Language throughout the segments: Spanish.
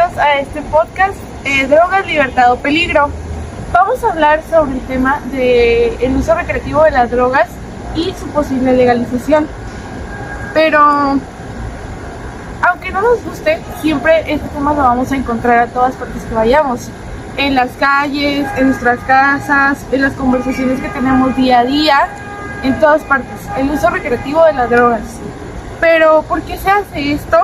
bienvenidos a este podcast Drogas, Libertad o Peligro. Vamos a hablar sobre el tema del uso recreativo de las drogas y su posible legalización. Pero, aunque no nos guste, siempre este tema lo vamos a encontrar a todas partes que vayamos. En las calles, en nuestras casas, en las conversaciones que tenemos día a día, en todas partes. El uso recreativo de las drogas. Pero, ¿por qué se hace esto?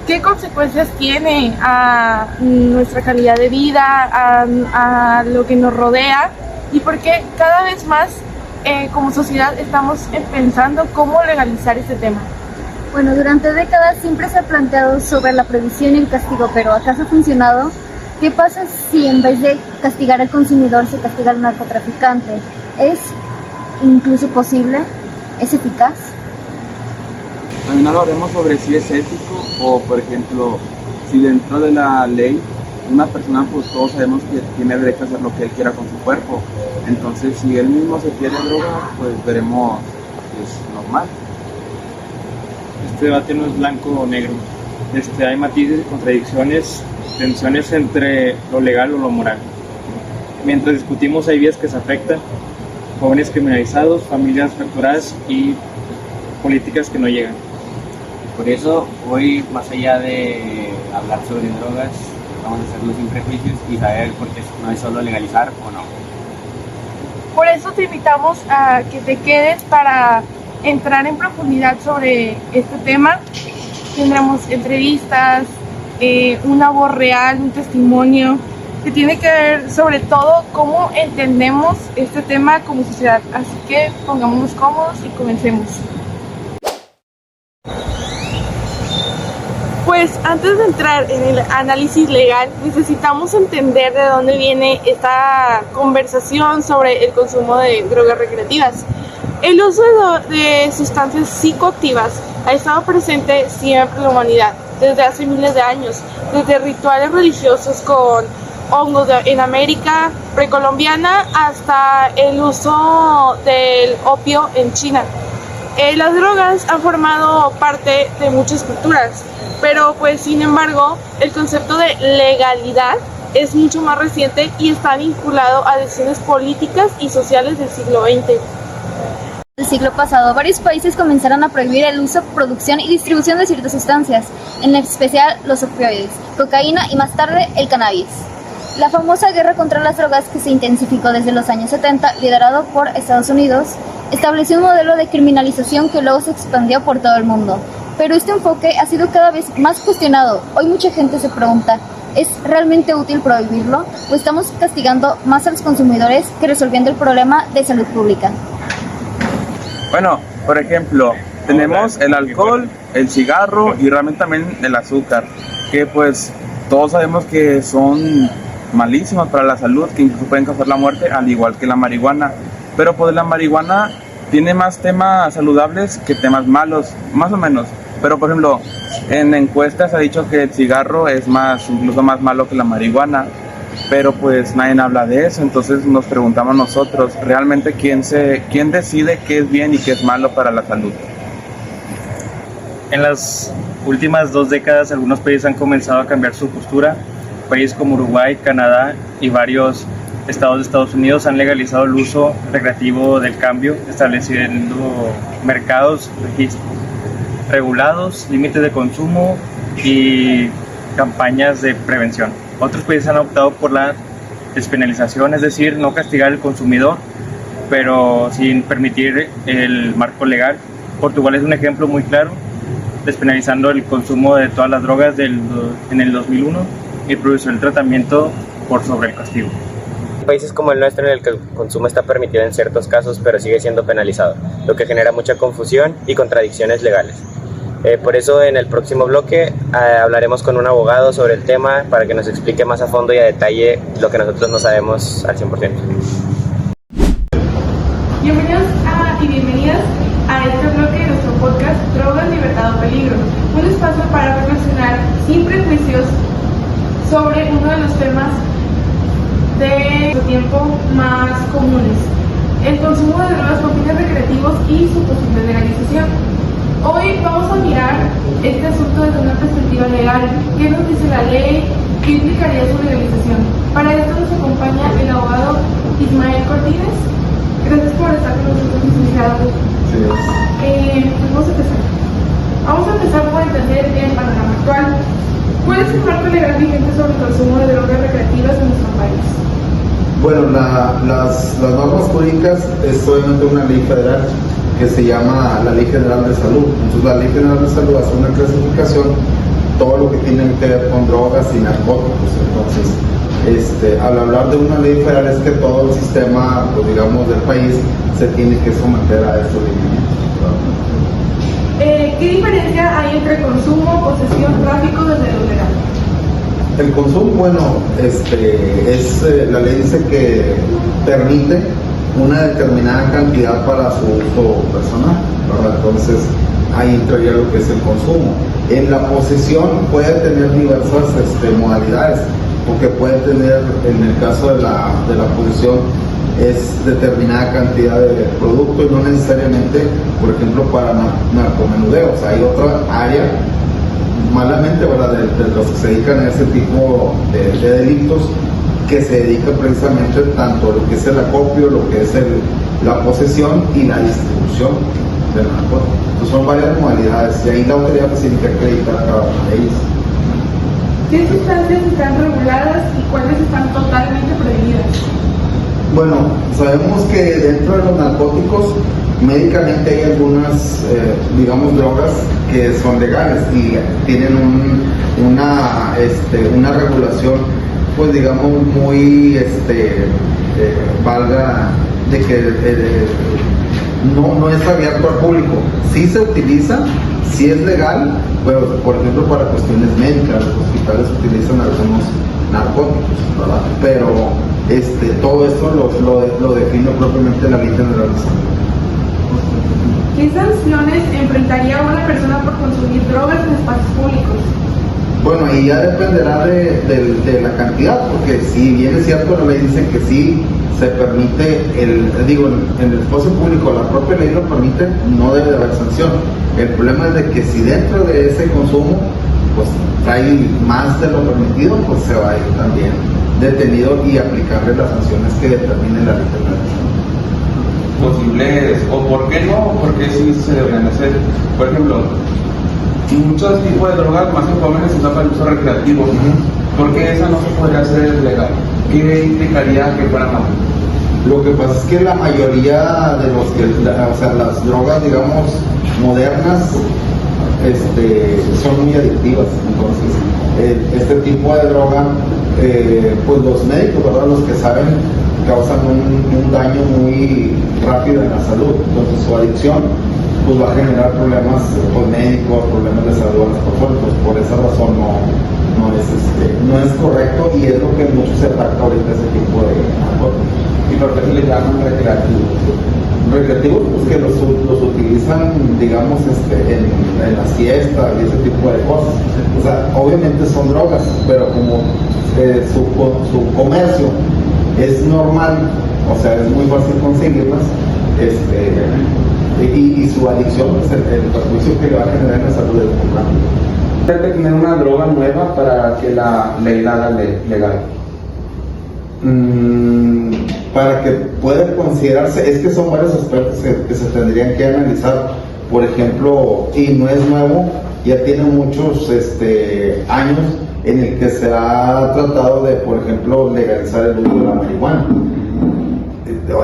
¿Qué consecuencias tiene a nuestra calidad de vida, a lo que nos rodea? Y por qué cada vez más como sociedad estamos pensando cómo legalizar este tema. Bueno, durante décadas siempre se ha planteado sobre la prohibición y el castigo, pero ¿acaso ha funcionado? ¿Qué pasa si en vez de castigar al consumidor se castiga al narcotraficante? ¿Es incluso posible? ¿Es eficaz? También hablaremos sobre si es ético o, por ejemplo, si dentro de la ley una persona, pues todos sabemos que tiene derecho a hacer lo que él quiera con su cuerpo. Entonces, si él mismo se quiere drogar, pues veremos que es normal. Este debate no es blanco o negro. Hay matices y contradicciones, tensiones entre lo legal o lo moral. Mientras discutimos hay vías que se afectan, jóvenes criminalizados, familias fracturadas y políticas que no llegan. Por eso, hoy, más allá de hablar sobre drogas, vamos a hacerlo sin prejuicios y saber por qué no es solo legalizar o no. Por eso te invitamos a que te quedes para entrar en profundidad sobre este tema. Tendremos entrevistas, una voz real, un testimonio que tiene que ver sobre todo cómo entendemos este tema como sociedad. Así que pongámonos cómodos y comencemos. Pues antes de entrar en el análisis legal, necesitamos entender de dónde viene esta conversación sobre el consumo de drogas recreativas. El uso de sustancias psicoactivas ha estado presente siempre en la humanidad, desde hace miles de años, desde rituales religiosos con hongos en América precolombiana hasta el uso del opio en China. Las drogas han formado parte de muchas culturas, pero pues sin embargo el concepto de legalidad es mucho más reciente y está vinculado a decisiones políticas y sociales del siglo XX. El siglo pasado, varios países comenzaron a prohibir el uso, producción y distribución de ciertas sustancias, en especial los opioides, cocaína y más tarde el cannabis. La famosa guerra contra las drogas, que se intensificó desde los años 70, liderado por Estados Unidos, estableció un modelo de criminalización que luego se expandió por todo el mundo. Pero este enfoque ha sido cada vez más cuestionado. Hoy mucha gente se pregunta, ¿es realmente útil prohibirlo? ¿O estamos castigando más a los consumidores que resolviendo el problema de salud pública? Bueno, por ejemplo, tenemos el alcohol, el cigarro y realmente también el azúcar, que pues todos sabemos que son malísimos para la salud, que incluso pueden causar la muerte, al igual que la marihuana. Pero pues la marihuana tiene más temas saludables que temas malos, más o menos. Pero por ejemplo, en encuestas ha dicho que el cigarro es incluso más malo que la marihuana. Pero pues nadie habla de eso, entonces nos preguntamos nosotros, ¿realmente quién decide qué es bien y qué es malo para la salud? En las últimas 2 décadas algunos países han comenzado a cambiar su postura. Países como Uruguay, Canadá y varios estados de Estados Unidos han legalizado el uso recreativo del cambio, estableciendo mercados regulados, límites de consumo y campañas de prevención. Otros países han optado por la despenalización, es decir, no castigar al consumidor, pero sin permitir el marco legal. Portugal es un ejemplo muy claro, despenalizando el consumo de todas las drogas en el 2001 y prohibió el tratamiento por sobre el castigo. Países como el nuestro, en el que el consumo está permitido en ciertos casos, pero sigue siendo penalizado, lo que genera mucha confusión y contradicciones legales. Por eso en el próximo bloque hablaremos con un abogado sobre el tema para que nos explique más a fondo y a detalle lo que nosotros no sabemos al 100%. Bienvenidos y bienvenidas a este bloque de nuestro podcast Drogas, Libertad o Peligro, un espacio para reflexionar sin prejuicios sobre uno de los temas de nuestro tiempo más comunes, el consumo de drogas con fines recreativos y su posible legalización. Hoy vamos a mirar este asunto desde una perspectiva legal. ¿Qué nos dice la ley? ¿qué implicaría su legalización? Para esto nos acompaña el abogado Ismael Cortines. Gracias por estar con nosotros, licenciado. Vamos a empezar por entender el panorama actual. ¿Cuál es el marco legal vigente sobre el consumo de drogas recreativas en nuestro país? Bueno, las normas jurídicas es obviamente una ley federal que se llama la Ley General de Salud. Entonces la Ley General de Salud hace una clasificación, todo lo que tiene que ver con drogas y narcóticos. Entonces, al hablar de una ley federal es que todo el sistema, pues, digamos, del país se tiene que someter a estos lineamientos. ¿Qué diferencia hay entre consumo, posesión, tráfico desde lo legal? El consumo, bueno, la ley dice que permite una determinada cantidad para su uso personal, ¿verdad? Entonces ahí entraría lo que es el consumo. En la posesión puede tener diversas modalidades, porque puede tener, en el caso de la posesión, es determinada cantidad de producto y no necesariamente, por ejemplo, para narcomenudeo. O sea, hay otra área, malamente, ¿verdad?, de los que se dedican a ese tipo de delitos, que se dedica precisamente tanto a lo que es el acopio, lo que es la posesión y la distribución del narcótico. Entonces son varias modalidades y ahí la autoridad pues tiene que acreditar cada una de ellas. ¿Qué sustancias están reguladas y cuáles están totalmente prohibidas? Bueno, sabemos que dentro de los narcóticos médicamente hay algunas, digamos, drogas que son legales y tienen una regulación, pues digamos, muy, valga de que no es abierto al público. Sí se utiliza, sí es legal, pero por ejemplo para cuestiones médicas, los hospitales utilizan algunos narcóticos, ¿verdad? Pero todo esto lo define propiamente la Ley General de Salud. ¿Qué sanciones enfrentaría una persona por consumir drogas en espacios públicos? Bueno, y ya dependerá de la cantidad, porque si bien es cierto, la ley dice que sí se permite, en el espacio público la propia ley lo permite, no debe de haber sanción. El problema es de que si dentro de ese consumo pues trae más de lo permitido, pues se va a ir también detenido y aplicarle las sanciones que determine la ley de posibles, o por qué no, porque sí se deberían hacer. Por ejemplo, muchos tipos de drogas más que jóvenes se usan para el uso recreativo. ¿Por qué esa no se podría hacer legal? ¿Qué implicaría que fuera malo? Lo que pasa es que la mayoría de las drogas, digamos, modernas, son muy adictivas. Entonces, este tipo de droga, pues los médicos, ¿verdad?, los que saben, causan un daño muy rápido en la salud. Entonces, su adicción pues va a generar problemas médicos, problemas de salud a las personas. Pues por esa razón no es correcto y es lo que mucho se ataca ahorita, ese tipo de narcóticos. ¿Y por qué se le llaman recreativos? Recreativos, pues que los utilizan, digamos, en las fiestas y ese tipo de cosas. O sea, obviamente son drogas, pero como su comercio es normal, o sea, es muy fácil conseguirlas, y su adicción, pues el perjuicio que le va a generar en la salud es muy rápido. Debe tener una droga nueva para que la ley la haga legal. Para que pueda considerarse, es que son varios aspectos que se tendrían que analizar. Por ejemplo, y no es nuevo, ya tiene muchos años en el que se ha tratado de, por ejemplo, legalizar el uso de la marihuana.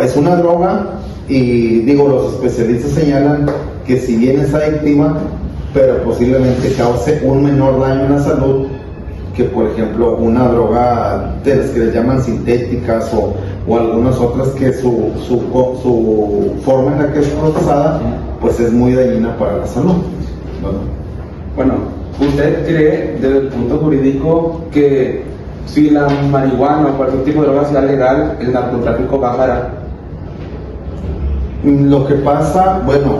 Es una droga y los especialistas señalan que si bien es adictiva, pero posiblemente cause un menor daño en la salud que, por ejemplo, una droga de las que les llaman sintéticas o algunas otras que su forma en la que es procesada pues es muy dañina para la salud, ¿no? Bueno, ¿usted cree desde el punto jurídico que si la marihuana o cualquier tipo de droga sea legal, el narcotráfico bajará? Lo que pasa, bueno,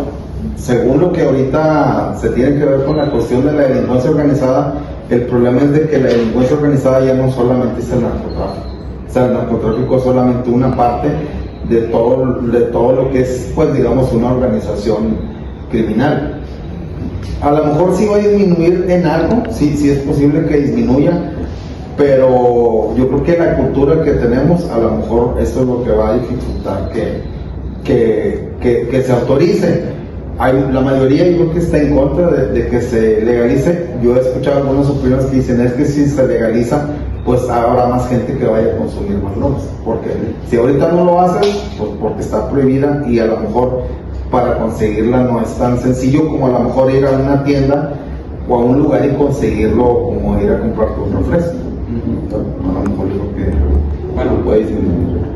según lo que ahorita se tiene que ver con la cuestión de la delincuencia organizada, el problema es de que la delincuencia organizada ya no solamente es el narcotráfico. O sea, el narcotráfico es solamente una parte de todo lo que es, pues digamos, una organización criminal. A lo mejor sí va a disminuir en algo, sí es posible que disminuya, pero yo creo que la cultura que tenemos, a lo mejor eso es lo que va a dificultar que se autorice. La mayoría yo creo que está en contra de que se legalice. Yo he escuchado algunas opiniones que dicen es que si se legaliza, pues habrá más gente que vaya a consumir más drogas, porque si ahorita no lo hacen, pues porque está prohibida y a lo mejor para conseguirla no es tan sencillo como a lo mejor ir a una tienda o a un lugar y conseguirlo como ir a comprarte un refresco. A lo mejor lo que Bueno, pues,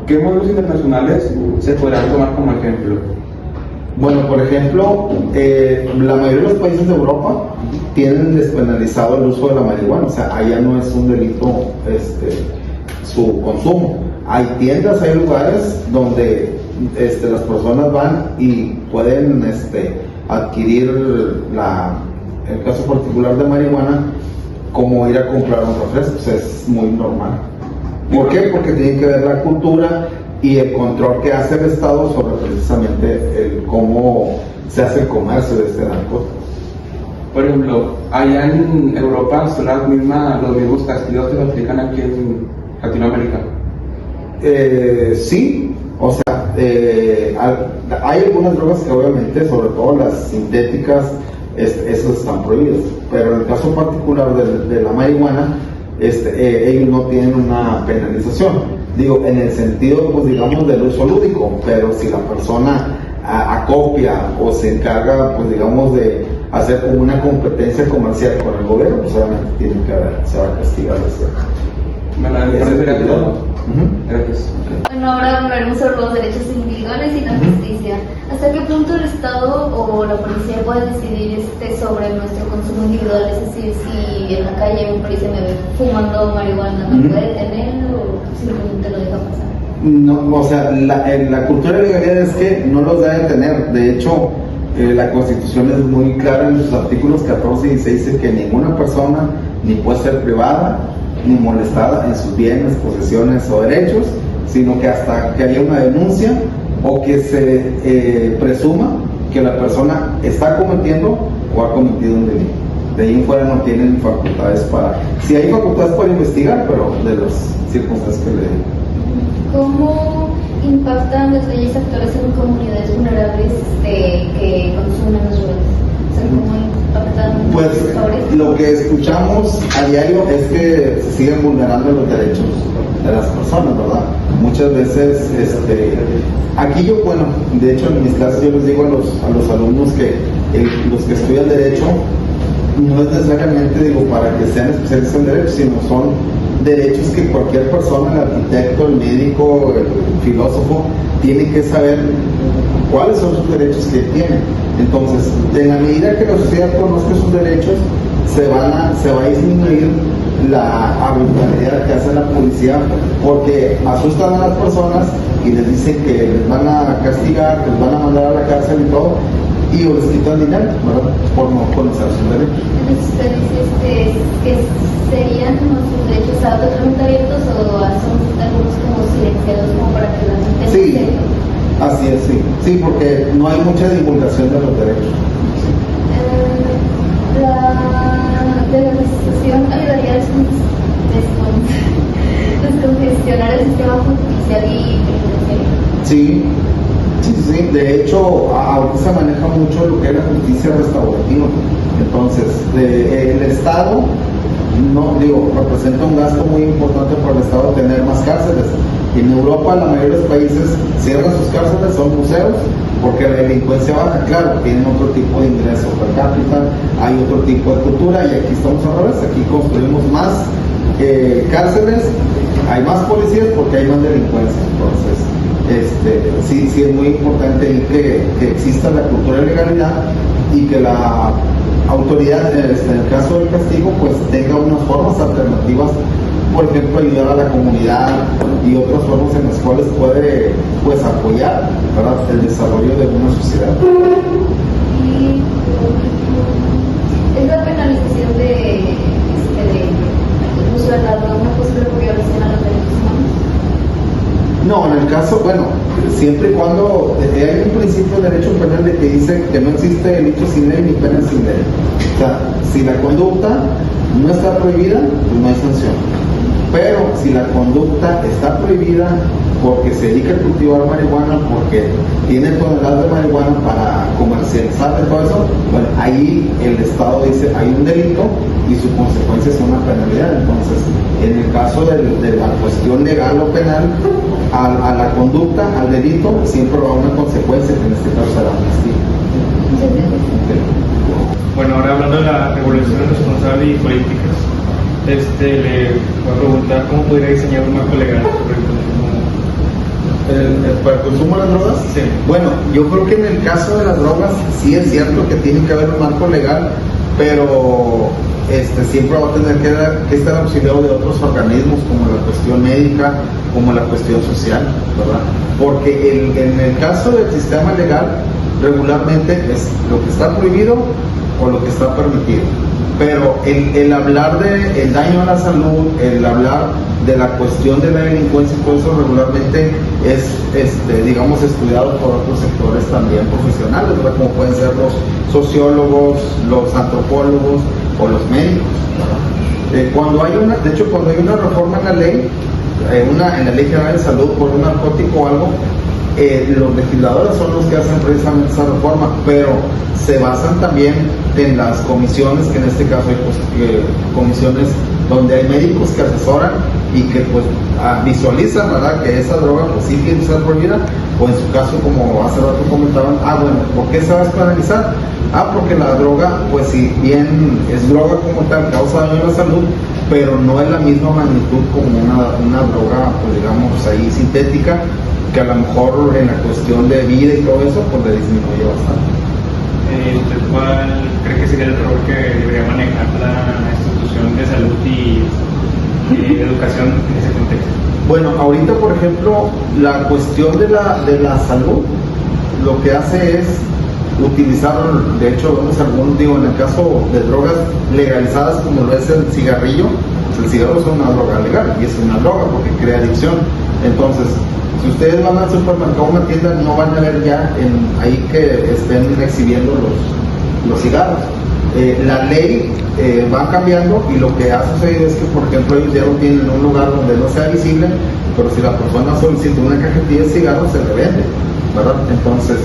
¿qué modelos internacionales se podrán tomar como ejemplo? Bueno, por ejemplo, la mayoría de los países de Europa tienen despenalizado el uso de la marihuana, o sea, allá no es un delito su consumo. Hay tiendas, hay lugares donde las personas van y pueden adquirir el caso particular de marihuana como ir a comprar un refresco, o sea, es muy normal. ¿Por qué? Porque tiene que ver la cultura y el control que hace el Estado sobre precisamente cómo se hace el comercio de este narcótico. Por ejemplo, allá en Europa son los mismos castigos que se aplican aquí en Latinoamérica. Sí, o sea, hay algunas drogas que obviamente, sobre todo las sintéticas, esas están prohibidas, pero en el caso particular de la marihuana, ellos no tienen una penalización. Digo, en el sentido, pues digamos, del uso lúdico, pero si la persona acopia o se encarga, pues digamos, de hacer como una competencia comercial con el gobierno, pues obviamente se va a castigar. Bueno, me parece todo. Gracias. Bueno, ahora hablaremos sobre los derechos individuales y la justicia. ¿Hasta qué punto el Estado o la policía puede decidir sobre nuestro consumo individual? Es decir, si en la calle un policía me ve fumando marihuana, ¿me puede detener o simplemente lo deja pasar? No, o sea, la cultura de legalidad es que no los debe tener. De hecho, la Constitución es muy clara en sus artículos 14 y 16, dice que ninguna persona ni puede ser privada ni molestada en sus bienes, posesiones o derechos, sino que hasta que haya una denuncia o que se presuma que la persona está cometiendo o ha cometido un delito. De ahí en fuera no tienen facultades sí hay facultades para investigar, pero de las circunstancias que le digo. ¿Cómo impactan las leyes actuales en comunidades vulnerables que consumen las drogas? O sea, ¿cómo impactan? Pues lo que escuchamos a diario es que se siguen vulnerando los derechos de las personas, ¿verdad? Muchas veces, aquí yo, bueno, de hecho en mis clases yo les digo a los alumnos que los que estudian Derecho no es necesariamente, digo, para que sean especialistas en Derecho, sino son derechos que cualquier persona, el arquitecto, el médico, el filósofo, tiene que saber cuáles son sus derechos que tiene. Entonces, en la medida que la sociedad conozca sus derechos, se va a disminuir la arbitrariedad que hace la policía, porque asustan a las personas y les dicen que les van a castigar, que les van a mandar a la cárcel y todo, y les quitan dinero, ¿verdad? Por no conocer sus derechos. Entonces, ¿usted dice que serían nuestros derechos totalmente abiertos o son algunos como silenciados como para que la gente Sí, así es, sí. Sí, porque no hay mucha divulgación de los derechos. La legalización ayudaría a descongestionar el sistema judicial y penitenciario. Sí. De hecho, ahora se maneja mucho lo que es la justicia restaurativa. Entonces, el Estado, representa un gasto muy importante para el Estado tener más cárceles. En Europa, la mayoría de los países cierran sus cárceles, son museos, porque la delincuencia baja. Claro, tienen otro tipo de ingreso per cápita, hay otro tipo de cultura, y aquí estamos al revés. Aquí construimos más cárceles, hay más policías porque hay más delincuencia. Entonces, sí es muy importante que exista la cultura de legalidad y que la autoridad, en el caso del castigo, pues tenga unas formas alternativas, por ejemplo, ayudar a la comunidad y otras formas en las cuales puede, pues, apoyar, ¿verdad?, el desarrollo de una sociedad. Y es la penalización del uso de la droga una posible violación a los derechos humanos. No, en el caso, bueno, siempre y cuando hay un principio de derecho penal de que dice que no existe delito sin ley ni pena sin ley. O sea, si la conducta no está prohibida, pues no hay sanción. Pero si la conducta está prohibida porque se dedica a cultivar marihuana, porque tiene toneladas de marihuana para comercializar y todo eso, bueno, ahí el Estado dice hay un delito y su consecuencia es una penalidad. Entonces, en el caso de la cuestión legal o penal, a la conducta, al delito, siempre va a haber una consecuencia, que en este caso será amnistía. Bueno, ahora hablando de la regulación responsable y políticas, le voy a preguntar cómo podría diseñar un marco legal sobre el consumo. ¿Para el consumo de las drogas? Sí. Bueno, yo creo que en el caso de las drogas sí es cierto que tiene que haber un marco legal, pero siempre va a tener que estar auxiliado de otros organismos, como la cuestión médica, como la cuestión social, ¿verdad? Porque en el caso del sistema legal, regularmente es lo que está prohibido o lo que está permitido. Pero el hablar del daño a la salud, el hablar de la cuestión de la delincuencia y todo eso regularmente es, digamos, estudiado por otros sectores también profesionales, ¿verdad? Como pueden ser los sociólogos, los antropólogos o los médicos, ¿verdad? Cuando hay una reforma en la ley, en la Ley General de Salud por un narcótico o algo, los legisladores son los que hacen precisamente esa reforma, pero se basan también en las comisiones, que en este caso hay comisiones donde hay médicos que asesoran y que pues visualizan, ¿verdad?, que esa droga pues sí tiene que ser prohibida, o en su caso, como hace rato comentaban, bueno, ¿por qué se va a despenalizar? Porque la droga, pues si bien es droga como tal, causa daño a la salud, pero no es la misma magnitud como una droga, pues digamos, ahí sintética, que a lo mejor en la cuestión de vida y todo eso, pues le disminuye bastante. ¿Cuál cree que sería el rol que debería manejar la institución de salud y educación en ese contexto? Bueno, ahorita, por ejemplo, la cuestión de la salud, lo que hace es utilizar, de hecho, vemos algunos, en el caso de drogas legalizadas como lo es el cigarrillo, el cigarro es una droga legal y es una droga porque crea adicción. Entonces, si ustedes van al supermercado o una tienda, no van a ver ya ahí que estén exhibiendo los cigarros. La ley va cambiando y lo que ha sucedido es que, por ejemplo, ellos ya lo tienen en un lugar donde no sea visible, pero si la persona solicita una cajetilla de cigarros, se le vende, ¿verdad? Entonces,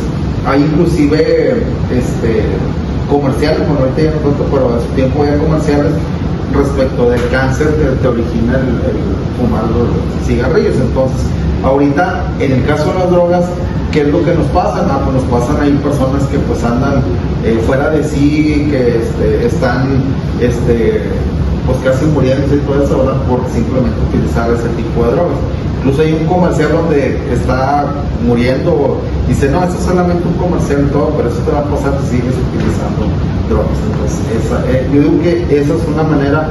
hay inclusive comerciales, bueno, ahorita ya no tanto, pero en su tiempo ya comerciales respecto del cáncer que te origina el fumar los cigarrillos. Entonces, ahorita, en el caso de las drogas, ¿qué es lo que nos pasa? Pues nos pasan ahí personas que pues andan fuera de sí, que están pues casi muriendo y todo eso, ¿verdad?, por simplemente utilizar ese tipo de drogas. Incluso hay un comercial donde está muriendo, dice, no, esto es solamente un comercial y todo, pero eso te va a pasar si sigues utilizando drogas. Entonces, yo digo que esa es una manera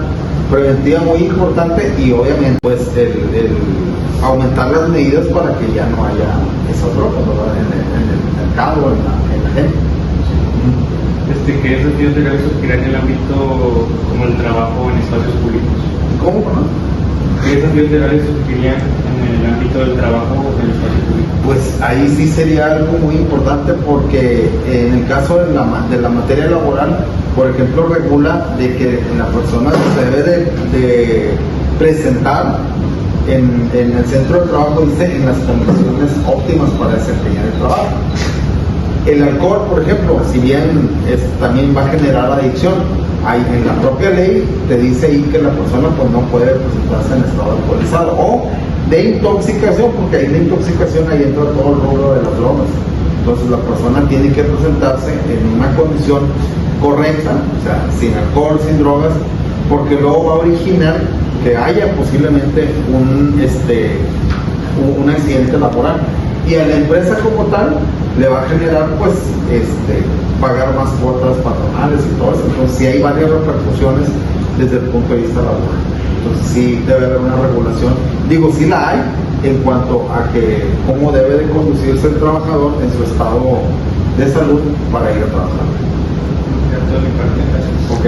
preventiva muy importante, y obviamente pues el aumentar las medidas para que ya no haya esas drogas, ¿verdad?, en el mercado, en la gente. ¿Qué desafíos legales surgirán en el ámbito como el trabajo en espacios públicos? ¿Cómo, no? ¿Qué desafíos legales surgirían en el ámbito del trabajo en el espacio público? Pues ahí sí sería algo muy importante, porque en el caso de la materia laboral, por ejemplo, regula de que la persona se debe de presentar en el centro de trabajo, dice, en las condiciones óptimas para desempeñar el trabajo. El alcohol, por ejemplo, si bien también va a generar adicción, en la propia ley te dice ahí que la persona pues no puede presentarse en estado alcoholizado o de intoxicación, porque ahí la intoxicación ahí entra todo el rubro de las drogas. Entonces la persona tiene que presentarse en una condición correcta, o sea, sin alcohol, sin drogas, porque luego va a originar que haya posiblemente un accidente laboral, y a la empresa como tal le va a generar pues pagar más cuotas patronales y todo eso. Entonces sí hay varias repercusiones desde el punto de vista laboral. Entonces sí debe haber una regulación, sí la hay, en cuanto a que cómo debe de conducirse el trabajador en su estado de salud para ir a trabajar. Ok.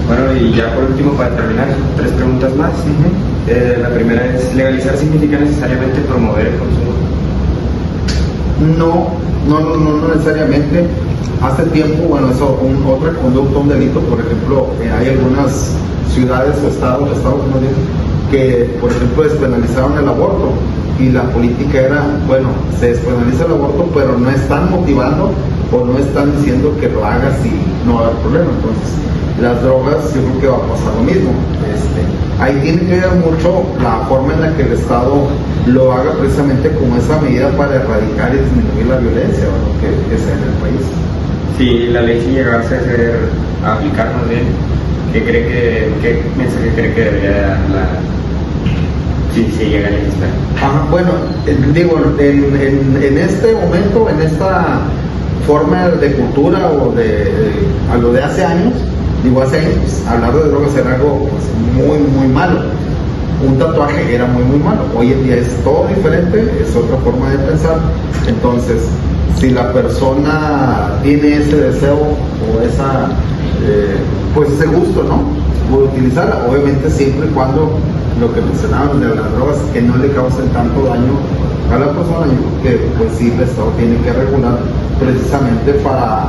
Bueno, y ya por último, para terminar, 3 preguntas más. La primera es, ¿legalizar significa necesariamente promover el consumo? No necesariamente. Hace tiempo, otra conducta, un delito, por ejemplo, hay algunas ciudades o estados que, por ejemplo, despenalizaron el aborto y la política era, bueno, se despenaliza el aborto, pero no están motivando o no están diciendo que lo hagas y no va a haber problema. Entonces, las drogas, yo creo que va a pasar lo mismo. Ahí tiene que ver mucho la forma en la que el Estado lo haga, precisamente como esa medida para erradicar y disminuir la violencia, ¿no?, que se da en el país. Si la ley si llegase a aplicar más bien, ¿qué mensaje cree que debería dar si se llega a legislar? Ajá, bueno, digo, en este momento, en esta forma de cultura o a lo de hace años, pues, hablar de drogas era algo, pues, muy malo. Un tatuaje era muy malo. Hoy en día es todo diferente, es otra forma de pensar. Entonces, si la persona tiene ese deseo o pues ese gusto, ¿no?, puede utilizarla, obviamente siempre y cuando lo que mencionábamos de las drogas, que no le causen tanto daño a la persona. Yo creo que, pues sí, el Estado tiene que regular precisamente para...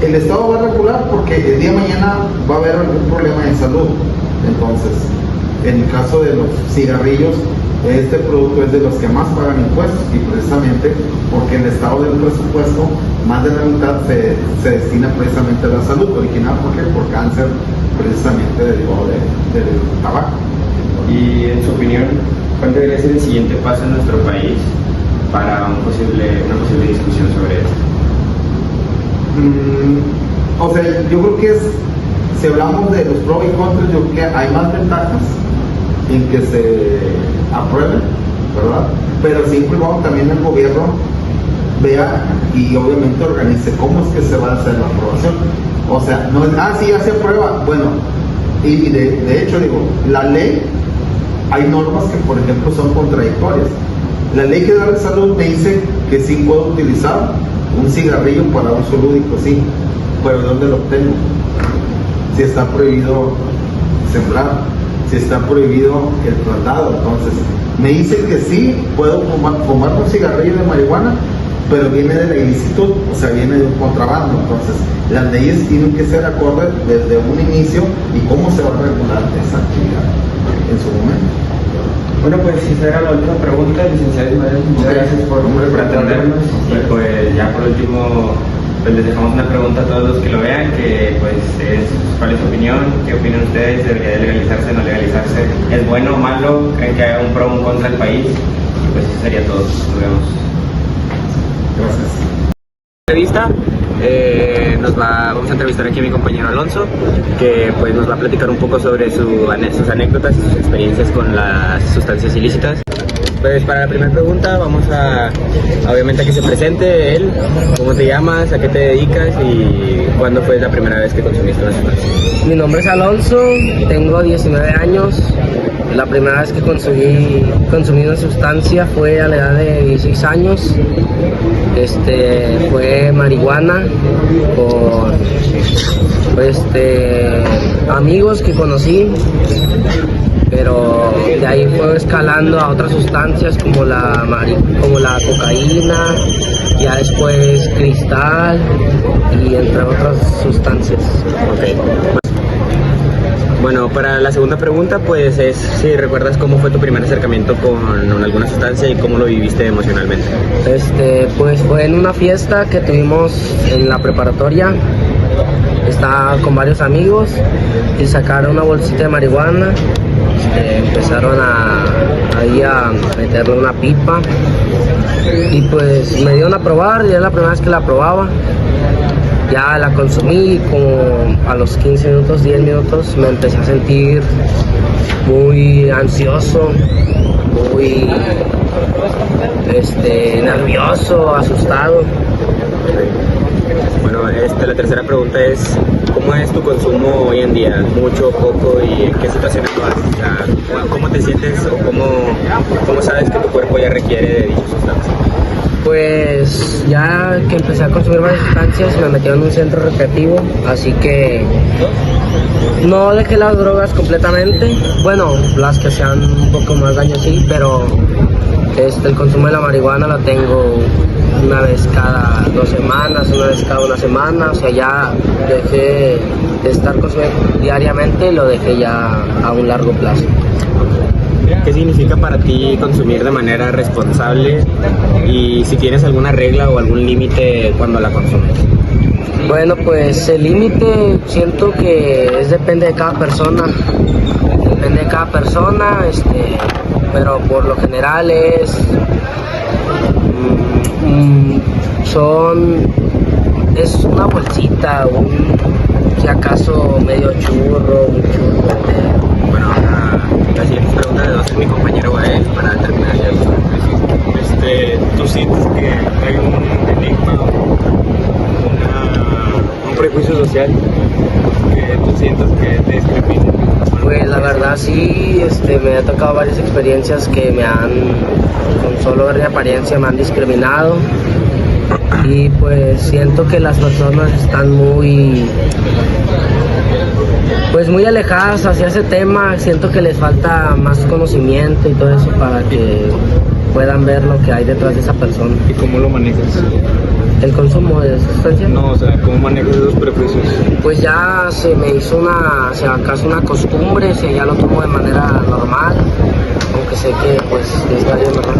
El Estado va a regular porque el día de mañana va a haber algún problema de salud. Entonces, en el caso de los cigarrillos, este producto es de los que más pagan impuestos, y precisamente porque el Estado del presupuesto, más de la mitad se destina precisamente a la salud, original por cáncer, precisamente derivado del tabaco. Y en su opinión, ¿cuál debería ser el siguiente paso en nuestro país para una posible discusión sobre esto? O sea, yo creo que si hablamos de los pros y contras, yo creo que hay más ventajas en que se aprueben, ¿verdad? Pero siempre y cuando también el gobierno vea y obviamente organice cómo es que se va a hacer la aprobación. O sea, no es, sí, ya se aprueba. Bueno, y de hecho, digo, la ley, hay normas que, por ejemplo, son contradictorias. La ley general de salud me dice que sí puedo utilizar un cigarrillo para uso lúdico, sí, pero ¿dónde lo obtengo? Si está prohibido sembrar, si está prohibido el traslado. Entonces, me dice que sí puedo fumar un cigarrillo de marihuana, pero viene de la ilicitud, o sea, viene de un contrabando. Entonces, las leyes tienen que ser acordes desde un inicio y cómo se va a regular esa actividad en su momento. Bueno, pues esa era la última pregunta, licenciado Ismael. Muchas gracias por atendernos. Y pues ya por último, pues les dejamos una pregunta a todos los que lo vean, que pues es cuál es su opinión, qué opinan ustedes, debería de legalizarse, no legalizarse, es bueno o malo, creen que haya un pro o un contra el país. Y pues eso sería todo. Nos vemos. Gracias. Entrevista, vamos a entrevistar aquí a mi compañero Alonso, que pues nos va a platicar un poco sobre sus anécdotas y sus experiencias con las sustancias ilícitas. Pues para la primera pregunta vamos obviamente a que se presente él, cómo te llamas, a qué te dedicas y cuándo fue la primera vez que consumiste una sustancia. Mi nombre es Alonso, tengo 19 años. La primera vez que consumí una sustancia fue a la edad de 16 años. Fue marihuana por amigos que conocí, pero de ahí fue escalando a otras sustancias como la cocaína, ya después cristal y entre otras sustancias. Okay. Bueno, para la segunda pregunta, pues es si recuerdas cómo fue tu primer acercamiento con alguna sustancia y cómo lo viviste emocionalmente. Pues fue en una fiesta que tuvimos en la preparatoria. Estaba con varios amigos y sacaron una bolsita de marihuana. Empezaron ahí a meterle una pipa y pues me dieron a probar, y era la primera vez que la probaba. Ya la consumí y como a los 15 minutos, 10 minutos me empecé a sentir muy ansioso, muy nervioso, asustado. Bueno, la tercera pregunta es ¿cómo es tu consumo hoy en día? ¿Mucho, poco y en qué situaciones lo haces? O sea, ¿cómo te sientes o cómo sabes que tu cuerpo ya requiere de dicha sustancia? Pues ya que empecé a consumir varias sustancias me metí en un centro recreativo, así que no dejé las drogas completamente, bueno, las que sean un poco más daño sí, pero el consumo de la marihuana la tengo una vez cada 2 semanas, una vez cada 1 semana, o sea, ya dejé de estar consumiendo diariamente, lo dejé ya a un largo plazo. ¿Qué significa para ti consumir de manera responsable y si tienes alguna regla o algún límite cuando la consumes? Bueno, pues el límite siento que depende de cada persona. Depende de cada persona, pero por lo general es una bolsita, si acaso medio churro, un churro. Bueno, la siguiente pregunta de dos es mi compañero Gael para terminar ya. ¿Tú sientes que hay un enigma o un prejuicio social que tú sientes que te discrimina? Pues la verdad sí, me ha tocado varias experiencias que con solo ver mi apariencia me han discriminado. Y pues siento que las personas están muy alejadas hacia ese tema. Siento que les falta más conocimiento y todo eso para que puedan ver lo que hay detrás de esa persona. ¿Y cómo lo manejas? ¿El consumo de sustancias? No, o sea, ¿cómo manejas esos prejuicios? Pues ya se me hizo una costumbre, ya lo tomo de manera normal, aunque sé que pues está bien normal.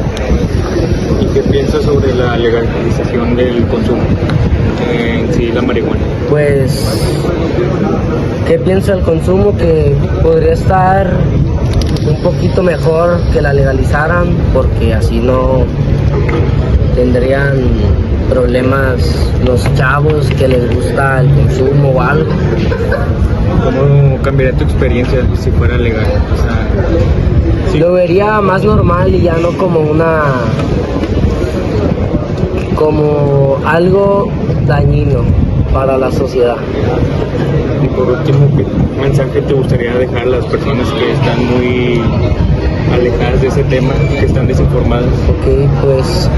¿Y qué piensas sobre la legalización del consumo en sí, la marihuana? Pues, ¿qué pienso del consumo? Que podría estar un poquito mejor que la legalizaran, porque así no tendrían problemas los chavos que les gusta el consumo o algo. ¿Cómo cambiaría tu experiencia si fuera legal? O sea, sí. Lo vería más normal y ya no como algo dañino para la sociedad. Y por último, ¿qué mensaje te gustaría dejar a las personas que están muy alejadas de ese tema, que están desinformadas? Ok, pues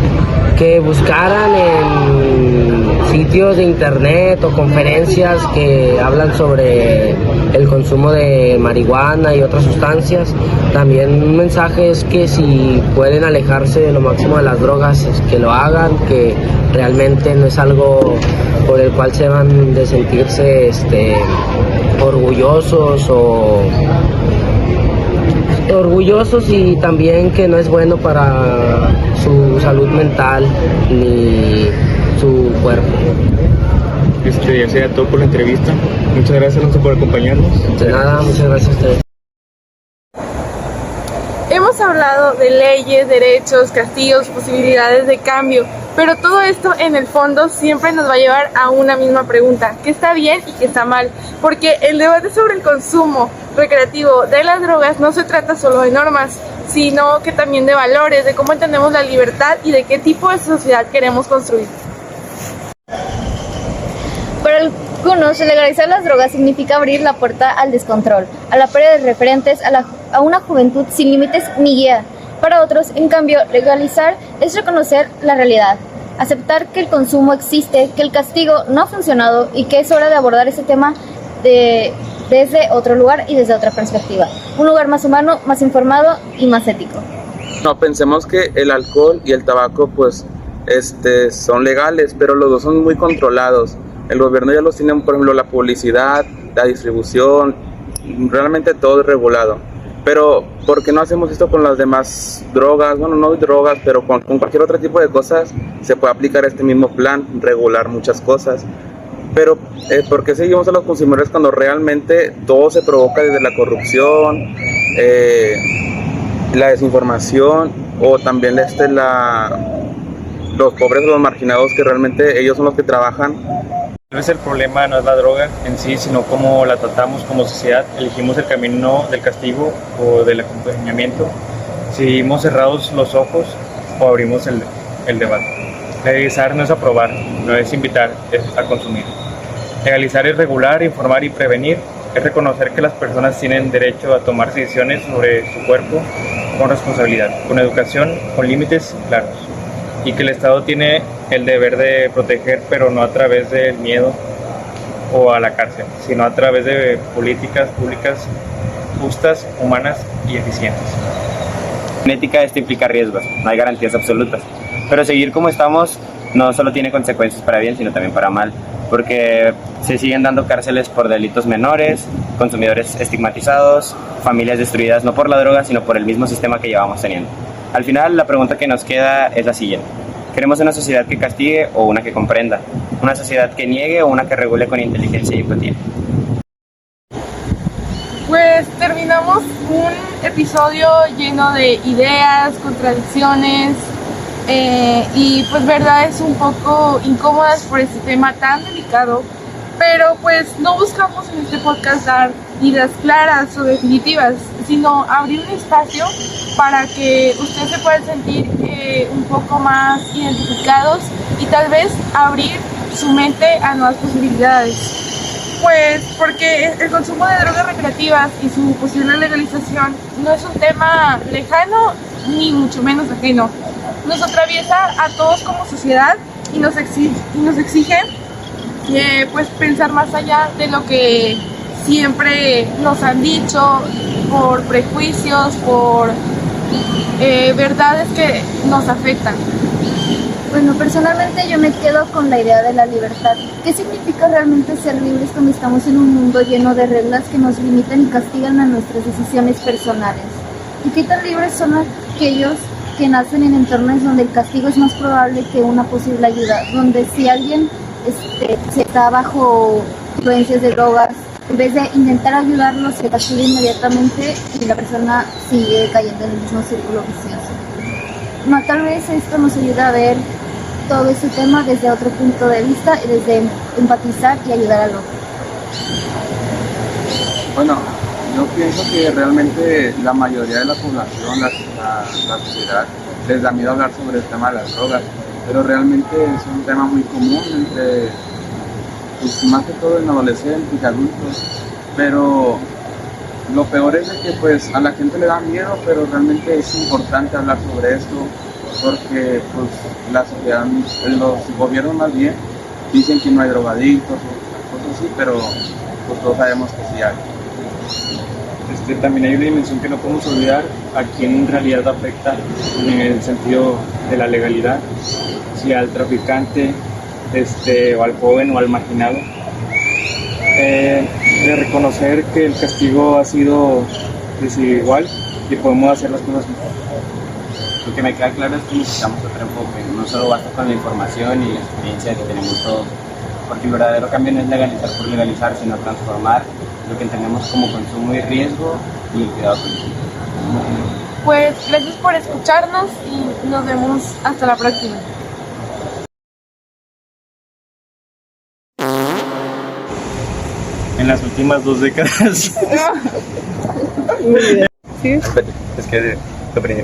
que buscaran en sitios de internet o conferencias que hablan sobre el consumo de marihuana y otras sustancias. También un mensaje es que si pueden alejarse de lo máximo de las drogas, es que lo hagan, que realmente no es algo por el cual se van de sentirse orgullosos y también que no es bueno para su salud mental ni su cuerpo. Ya sea todo por la entrevista. Muchas gracias, Alonso, por acompañarnos. De nada, muchas gracias a ustedes. Hemos hablado de leyes, derechos, castigos, posibilidades de cambio, pero todo esto en el fondo siempre nos va a llevar a una misma pregunta: ¿qué está bien y qué está mal? Porque el debate sobre el consumo recreativo de las drogas no se trata solo de normas, sino que también de valores, de cómo entendemos la libertad y de qué tipo de sociedad queremos construir. Para algunos, legalizar las drogas significa abrir la puerta al descontrol, a la pérdida de referentes, a una juventud sin límites ni guía. Para otros, en cambio, legalizar es reconocer la realidad, aceptar que el consumo existe, que el castigo no ha funcionado y que es hora de abordar ese tema desde otro lugar y desde otra perspectiva. Un lugar más humano, más informado y más ético. No, pensemos que el alcohol y el tabaco pues son legales, pero los dos son muy controlados. El gobierno ya los tiene, por ejemplo, la publicidad, la distribución, realmente todo es regulado. Pero, ¿por qué no hacemos esto con las demás drogas? Bueno, no drogas, pero con cualquier otro tipo de cosas se puede aplicar este mismo plan, regular muchas cosas. Pero, ¿por qué seguimos a los consumidores cuando realmente todo se provoca desde la corrupción, la desinformación o también los pobres o los marginados, que realmente ellos son los que trabajan? Tal vez el problema no es la droga en sí, sino cómo la tratamos como sociedad. Elegimos el camino del castigo o del acompañamiento. Seguimos cerrados los ojos o abrimos el debate. Legalizar no es aprobar, no es invitar, es a consumir. Legalizar es regular, informar y prevenir. Es reconocer que las personas tienen derecho a tomar decisiones sobre su cuerpo con responsabilidad, con educación, con límites claros. Y que el Estado tiene el deber de proteger, pero no a través del miedo o a la cárcel, sino a través de políticas públicas justas, humanas y eficientes. En ética esto implica riesgos, no hay garantías absolutas, pero seguir como estamos no solo tiene consecuencias para bien, sino también para mal. porque se siguen dando cárceles por delitos menores, consumidores estigmatizados, familias destruidas no por la droga, sino por el mismo sistema que llevamos teniendo. Al final, la pregunta que nos queda es la siguiente. ¿Queremos una sociedad que castigue o una que comprenda? ¿Una sociedad que niegue o una que regule con inteligencia y empatía? Pues terminamos un episodio lleno de ideas, contradicciones y pues verdades un poco incómodas por este tema tan delicado, pero pues no buscamos en este podcast dar ideas claras o definitivas, sino abrir un espacio para que ustedes se puedan sentir un poco más identificados y tal vez abrir su mente a nuevas posibilidades. Pues porque el consumo de drogas recreativas y su posible legalización no es un tema lejano ni mucho menos ajeno. Nos atraviesa a todos como sociedad y nos exige pues pensar más allá de lo que siempre nos han dicho por prejuicios, por verdades que nos afectan. Bueno, personalmente yo me quedo con la idea de la libertad. ¿Qué significa realmente ser libres cuando estamos en un mundo lleno de reglas que nos limitan y castigan a nuestras decisiones personales? ¿Y qué tan libres son aquellos que nacen en entornos donde el castigo es más probable que una posible ayuda? Donde si alguien se está bajo influencias de drogas, en vez de intentar ayudarlo, se castiga inmediatamente y la persona sigue cayendo en el mismo círculo vicioso. No, tal vez esto nos ayuda a ver todo este tema desde otro punto de vista y desde empatizar y ayudar al otro. Bueno, yo pienso que realmente la mayoría de la población, la sociedad, les da miedo hablar sobre el tema de las drogas, pero realmente es un tema muy común entre, pues, más que todo en adolescentes y adultos, pero lo peor es de que pues a la gente le da miedo, pero realmente es importante hablar sobre esto porque pues la sociedad, los gobiernos más bien dicen que no hay drogadictos o cosas así, pero pues todos sabemos que sí hay. También hay una dimensión que no podemos olvidar, a quién en realidad afecta en el sentido de la legalidad, si al traficante o al joven o al marginado. De reconocer que el castigo ha sido desigual y podemos hacer las cosas mejor. Lo que me queda claro es que necesitamos otro enfoque, no solo basta con la información y la experiencia que tenemos todos, porque el verdadero cambio no es legalizar por legalizar, sino transformar lo que entendemos como consumo y riesgo y el cuidado colectivo. Pues gracias por escucharnos y nos vemos hasta la próxima. En las últimas 2 décadas. ¿Sí? Es que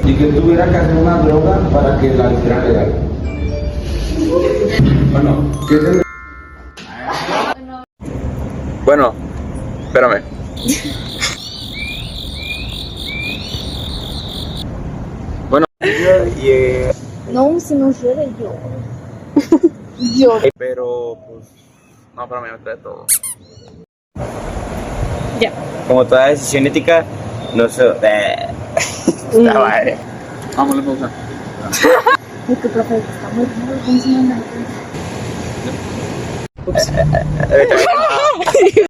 Y que tuviera que hacer una droga para que la hiciera legal. Bueno, ¿qué es el... Bueno, espérame. Bueno, No, si no llore yo. pero pues no, para mí me trae todo. Ya. Como toda decisión ética, no se... Está madre. Vamos a pausar. Es que profe, está muy raro cómo se llama.